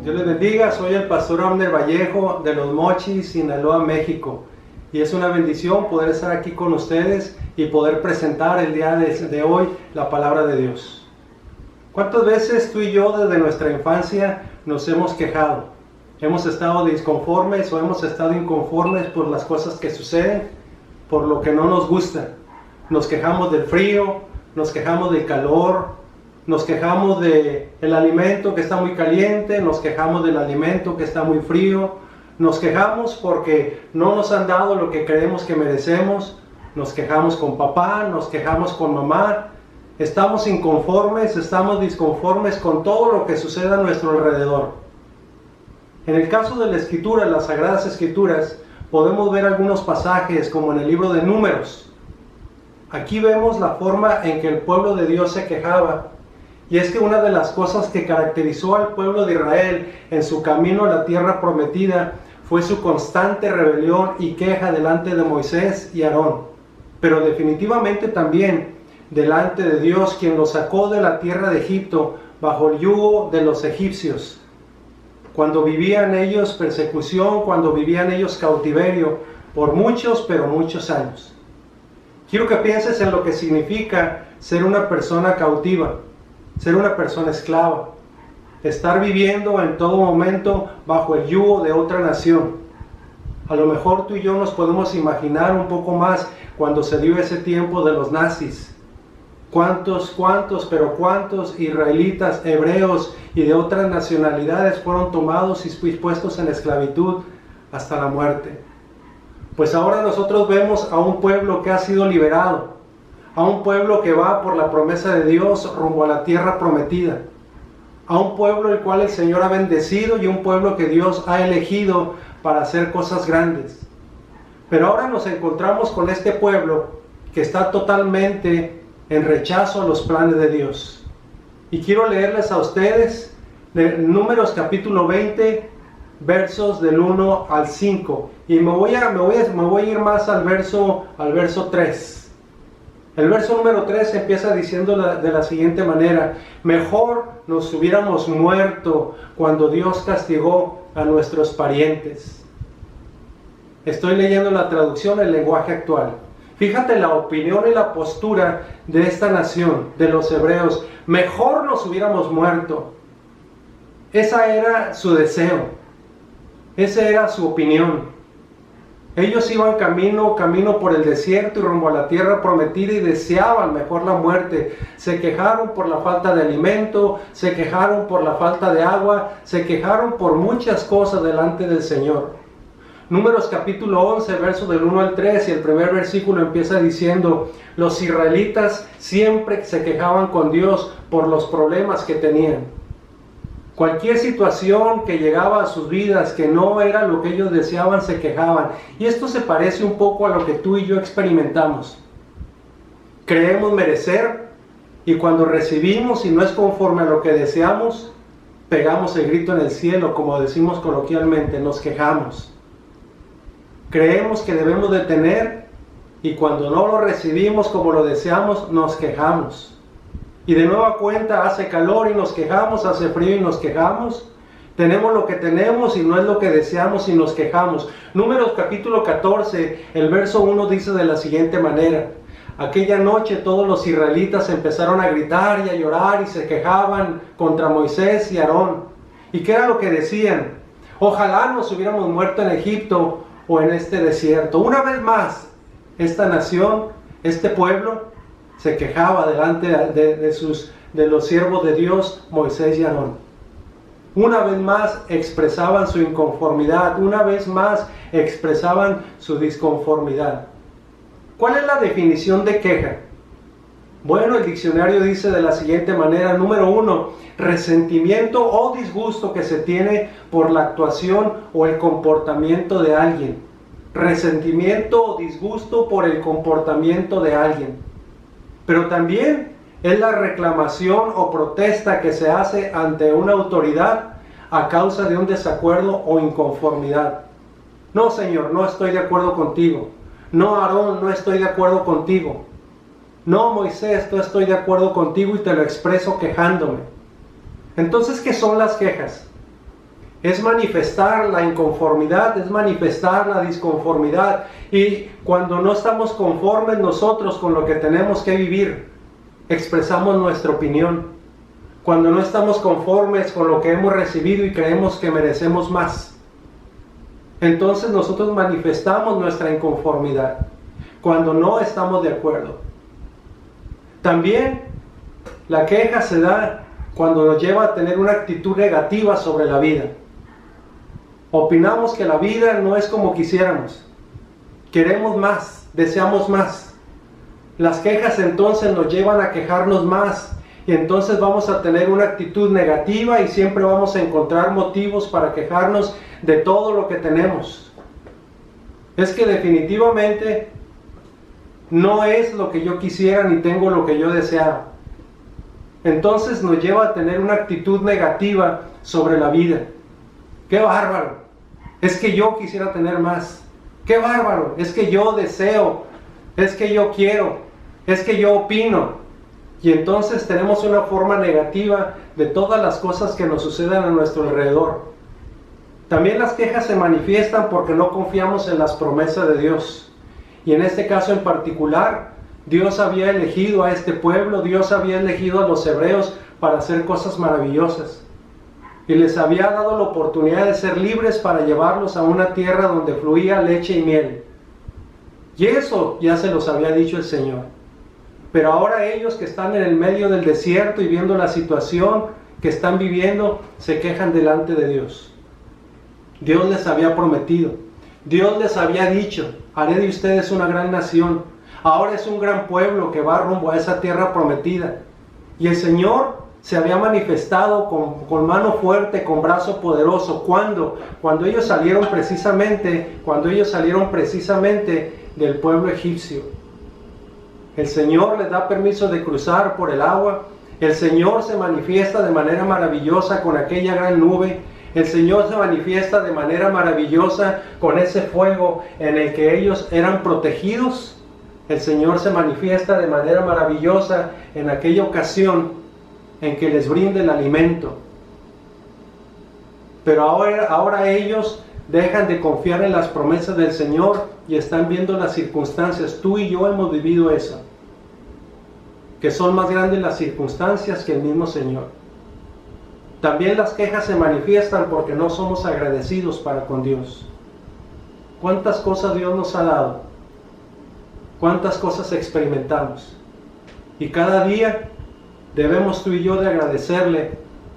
Dios les bendiga, soy el pastor Abner Vallejo de Los Mochis, Sinaloa, México. Y es una bendición poder estar aquí con ustedes y poder presentar el día de hoy la palabra de Dios. ¿Cuántas veces tú y yo desde nuestra infancia nos hemos quejado? Hemos estado disconformes o hemos estado inconformes por las cosas que suceden, por lo que no nos gusta. Nos quejamos del frío, nos quejamos del calor, nos quejamos del alimento que está muy caliente, nos quejamos del alimento que está muy frío, nos quejamos porque no nos han dado lo que creemos que merecemos, nos quejamos con papá, nos quejamos con mamá, estamos inconformes, estamos disconformes con todo lo que sucede a nuestro alrededor. En el caso de la Escritura, las Sagradas Escrituras, podemos ver algunos pasajes como en el libro de Números. Aquí vemos la forma en que el pueblo de Dios se quejaba. Y es que una de las cosas que caracterizó al pueblo de Israel en su camino a la tierra prometida fue su constante rebelión y queja delante de Moisés y Aarón, pero definitivamente también delante de Dios, quien los sacó de la tierra de Egipto bajo el yugo de los egipcios. Cuando vivían ellos persecución, cuando vivían ellos cautiverio, por muchos, pero muchos años. Quiero que pienses en lo que significa ser una persona cautiva. Ser una persona esclava, estar viviendo en todo momento bajo el yugo de otra nación. A lo mejor tú y yo nos podemos imaginar un poco más cuando se dio ese tiempo de los nazis. ¿Cuántos israelitas, hebreos y de otras nacionalidades fueron tomados y puestos en esclavitud hasta la muerte? Pues ahora nosotros vemos a un pueblo que ha sido liberado, a un pueblo que va por la promesa de Dios rumbo a la tierra prometida, a un pueblo el cual el Señor ha bendecido y un pueblo que Dios ha elegido para hacer cosas grandes. Pero ahora nos encontramos con este pueblo que está totalmente en rechazo a los planes de Dios. Y quiero leerles a ustedes de Números capítulo 20, versos del 1 al 5. Y me voy a ir más al verso 3. El verso número 3 empieza diciendo de la siguiente manera: mejor nos hubiéramos muerto cuando Dios castigó a nuestros parientes. Estoy leyendo la traducción en lenguaje actual. Fíjate la opinión y la postura de esta nación, de los hebreos. Mejor nos hubiéramos muerto. Esa era su deseo. Esa era su opinión. Ellos iban camino por el desierto y rumbo a la tierra prometida y deseaban mejor la muerte. Se quejaron por la falta de alimento, se quejaron por la falta de agua, se quejaron por muchas cosas delante del Señor. Números capítulo 11, verso del 1 al 3, y el primer versículo empieza diciendo: los israelitas siempre se quejaban con Dios por los problemas que tenían. Cualquier situación que llegaba a sus vidas que no era lo que ellos deseaban, se quejaban. Y esto se parece un poco a lo que tú y yo experimentamos. Creemos merecer, y cuando recibimos y no es conforme a lo que deseamos, pegamos el grito en el cielo, como decimos coloquialmente, nos quejamos. Creemos que debemos de tener, y cuando no lo recibimos como lo deseamos, nos quejamos. Y de nueva cuenta hace calor y nos quejamos, hace frío y nos quejamos. Tenemos lo que tenemos y no es lo que deseamos y nos quejamos. Números capítulo 14, el verso 1 dice de la siguiente manera: aquella noche todos los israelitas empezaron a gritar y a llorar y se quejaban contra Moisés y Aarón. ¿Y qué era lo que decían? Ojalá nos hubiéramos muerto en Egipto o en este desierto. Una vez más, esta nación, este pueblo, se quejaba delante de los siervos de Dios, Moisés y Aarón. Una vez más expresaban su inconformidad, una vez más expresaban su disconformidad. ¿Cuál es la definición de queja? Bueno, el diccionario dice de la siguiente manera: número 1, resentimiento o disgusto que se tiene por la actuación o el comportamiento de alguien. Resentimiento o disgusto por el comportamiento de alguien. Pero también es la reclamación o protesta que se hace ante una autoridad a causa de un desacuerdo o inconformidad. No, Señor, no estoy de acuerdo contigo. No, Aarón, no estoy de acuerdo contigo. No, Moisés, no estoy de acuerdo contigo y te lo expreso quejándome. Entonces, ¿qué son las quejas? es manifestar la inconformidad, es manifestar la disconformidad. Y cuando no estamos conformes nosotros con lo que tenemos que vivir, expresamos nuestra opinión. Cuando no estamos conformes con lo que hemos recibido y creemos que merecemos más, entonces nosotros manifestamos nuestra inconformidad cuando no estamos de acuerdo. También la queja se da cuando nos lleva a tener una actitud negativa sobre la vida. Opinamos que la vida no es como quisiéramos. Queremos más, deseamos más. Las quejas entonces nos llevan a quejarnos más y entonces vamos a tener una actitud negativa y siempre vamos a encontrar motivos para quejarnos de todo lo que tenemos. Es que definitivamente no es lo que yo quisiera ni tengo lo que yo deseaba. Entonces nos lleva a tener una actitud negativa sobre la vida. ¡Qué bárbaro! Es que yo quisiera tener más. ¡Qué bárbaro! Es que yo deseo, es que yo quiero, es que yo opino. Y entonces tenemos una forma negativa de todas las cosas que nos suceden a nuestro alrededor. También las quejas se manifiestan porque no confiamos en las promesas de Dios. Y en este caso en particular, Dios había elegido a este pueblo, Dios había elegido a los hebreos para hacer cosas maravillosas. Y les había dado la oportunidad de ser libres para llevarlos a una tierra donde fluía leche y miel. Y eso ya se los había dicho el Señor. Pero ahora ellos que están en el medio del desierto y viendo la situación que están viviendo, se quejan delante de Dios. Dios les había prometido, Dios les había dicho, haré de ustedes una gran nación. Ahora es un gran pueblo que va rumbo a esa tierra prometida. Y el Señor se había manifestado con mano fuerte, con brazo poderoso. ¿Cuándo? Cuando ellos salieron precisamente del pueblo egipcio. El Señor les da permiso de cruzar por el agua. El Señor se manifiesta de manera maravillosa con aquella gran nube. El Señor se manifiesta de manera maravillosa con ese fuego en el que ellos eran protegidos. El Señor se manifiesta de manera maravillosa en aquella ocasión en que les brinda el alimento. Pero ahora ellos dejan de confiar en las promesas del Señor y están viendo las circunstancias. Tú y yo hemos vivido eso, que son más grandes las circunstancias que el mismo Señor. También las quejas se manifiestan porque no somos agradecidos para con Dios. ¿Cuántas cosas Dios nos ha dado? ¿Cuántas cosas experimentamos? Y cada día debemos tú y yo de agradecerle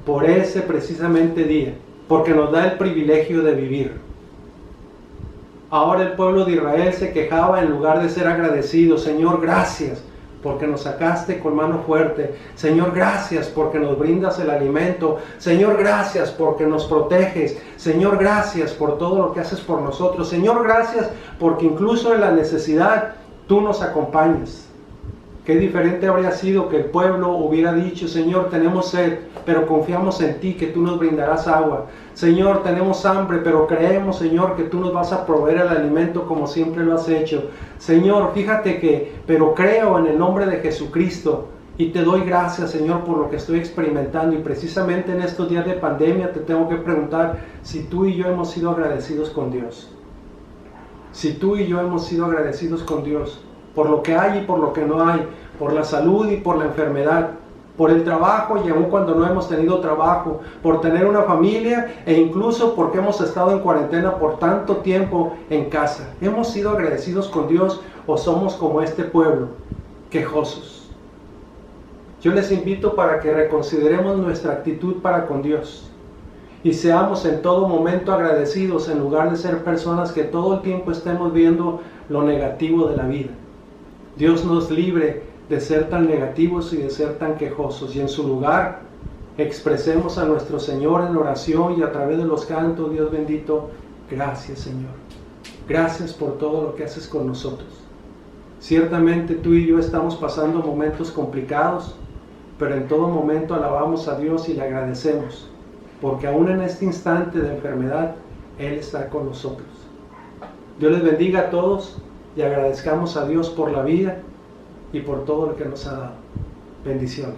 por ese precisamente día, porque nos da el privilegio de vivir. Ahora el pueblo de Israel se quejaba en lugar de ser agradecido. Señor, gracias porque nos sacaste con mano fuerte. Señor, gracias porque nos brindas el alimento. Señor, gracias porque nos proteges. Señor, gracias por todo lo que haces por nosotros. Señor, gracias porque incluso en la necesidad tú nos acompañas. Qué diferente habría sido que el pueblo hubiera dicho, Señor, tenemos sed, pero confiamos en ti, que tú nos brindarás agua. Señor, tenemos hambre, pero creemos, Señor, que tú nos vas a proveer el alimento como siempre lo has hecho. Señor, fíjate que, pero creo en el nombre de Jesucristo y te doy gracias, Señor, por lo que estoy experimentando. Y precisamente en estos días de pandemia te tengo que preguntar si tú y yo hemos sido agradecidos con Dios. Si tú y yo hemos sido agradecidos con Dios por lo que hay y por lo que no hay, por la salud y por la enfermedad, por el trabajo y aun cuando no hemos tenido trabajo, por tener una familia e incluso porque hemos estado en cuarentena por tanto tiempo en casa. ¿Hemos sido agradecidos con Dios o somos como este pueblo, quejosos? Yo les invito para que reconsideremos nuestra actitud para con Dios y seamos en todo momento agradecidos en lugar de ser personas que todo el tiempo estemos viendo lo negativo de la vida. Dios nos libre de ser tan negativos y de ser tan quejosos, y en su lugar expresemos a nuestro Señor en oración y a través de los cantos. Dios bendito, gracias Señor, gracias por todo lo que haces con nosotros. Ciertamente tú y yo estamos pasando momentos complicados, pero en todo momento alabamos a Dios y le agradecemos, porque aún en este instante de enfermedad Él está con nosotros. Dios les bendiga a todos y agradezcamos a Dios por la vida y por todo lo que nos ha dado. Bendiciones.